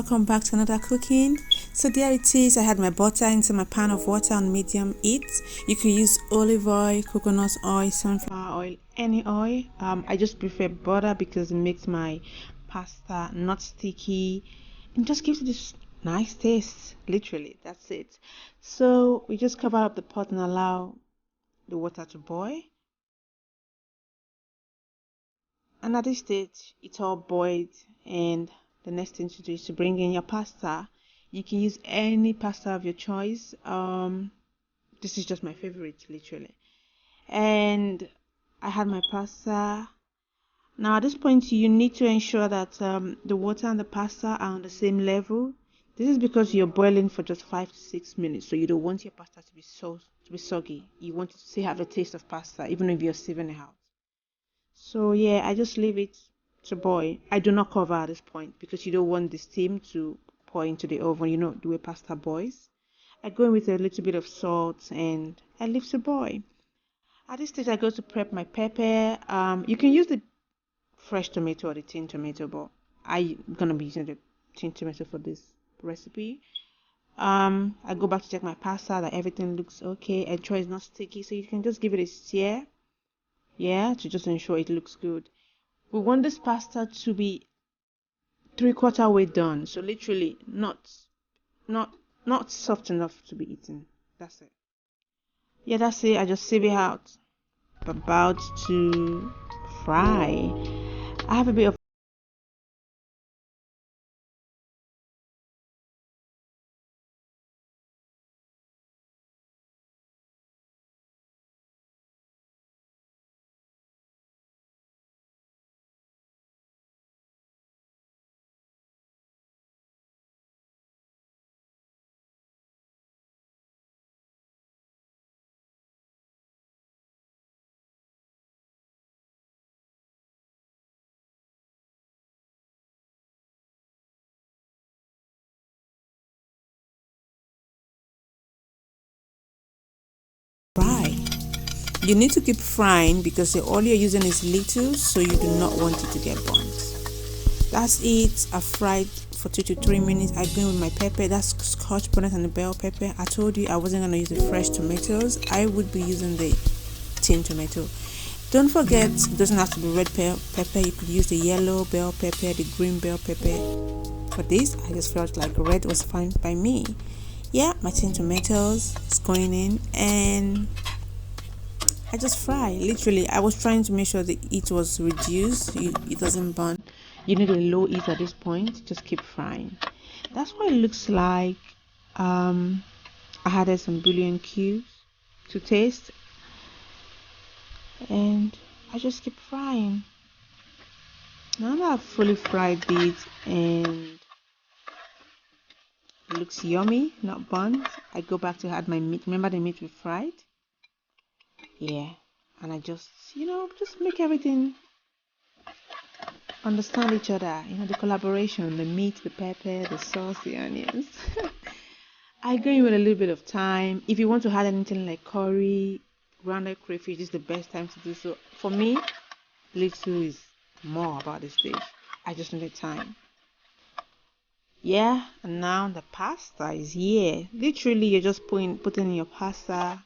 welcome back to another cooking. So there it is. I had my butter into my pan of water on medium heat. You could use olive oil, coconut oil, sunflower oil, any oil. I just prefer butter because it makes my pasta not sticky and just gives it this nice taste. Literally, that's it. So we just cover up the pot and allow the water to boil. And at this stage, it's all boiled, and the next thing to do is to bring in your pasta. You can use any pasta of your choice. This is just my favorite, literally. And I had my pasta. Now at this point, you need to ensure that the water and the pasta are on the same level. This is because you're boiling for just 5 to 6 minutes, so you don't want your pasta to be soggy. You want it to still have a taste of pasta, even if you're sieving it out. So yeah, I just leave it to boil. I do not cover at this point because you don't want the steam to pour into the oven, the way pasta boils. I go in with a little bit of salt and I leave to boil. At this stage, I go to prep my pepper. You can use the fresh tomato or the tin tomato, but I'm gonna be using the tin tomato for this recipe. I go back to check my pasta that everything looks okay. Ensure it's not sticky, so you can just give it a stir. Yeah, to just ensure it looks good. We want this pasta to be 3/4 way done, so literally not soft enough to be eaten. That's it. Yeah, that's it. I just sieve it out. About to fry. I have a bit of fry. You need to keep frying because the oil you're using is little, so you do not want it to get burnt. That's it. I fried for 2 to 3 minutes. I go in with my pepper. That's Scotch bonnet and the bell pepper. I told you I wasn't gonna use the fresh tomatoes. I would be using the tin tomato. Don't forget, it doesn't have to be red pepper. You could use the yellow bell pepper, the green bell pepper. For this, I just felt like red was fine by me. Yeah, my tin tomatoes is going in, and I just fry. Literally, I was trying to make sure the heat was reduced. It doesn't burn. You need a low heat at this point. Just keep frying. That's what it looks like. I added some Bullion cubes to taste, and I just keep frying. Now that I've fully fried it and it looks yummy, not burnt, I go back to add my meat. Remember the meat we fried? Yeah, and I just make everything understand each other. The collaboration, the meat, the pepper, the sauce, the onions. I go in with a little bit of thyme. If you want to add anything like curry, grounded crayfish, this is the best time to do so. For me, little is more about this dish. I just need time. Yeah, and now the pasta is here. Literally, you're just putting in your pasta,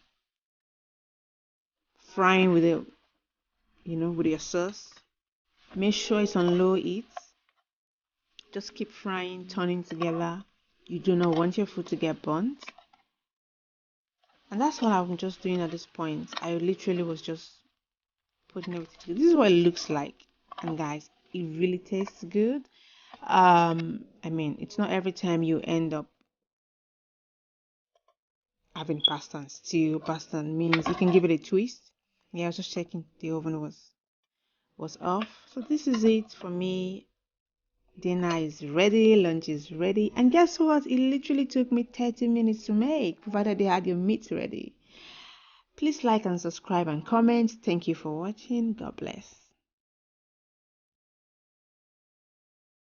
frying with it, with your sauce. Make sure it's on low heat. Just keep frying, turning together. You do not want your food to get burnt. And that's what I'm just doing at this point. I literally was just putting everything together. This is what it looks like. And guys, it really tastes good. It's not every time you end up having pasta and stew, pasta and means you can give it a twist. Yeah, I was just checking the oven was off. So this is it for me. Dinner is ready, lunch is ready, and guess what? It literally took me 30 minutes to make, provided they had your meat ready. Please like and subscribe and comment. Thank you for watching. God bless.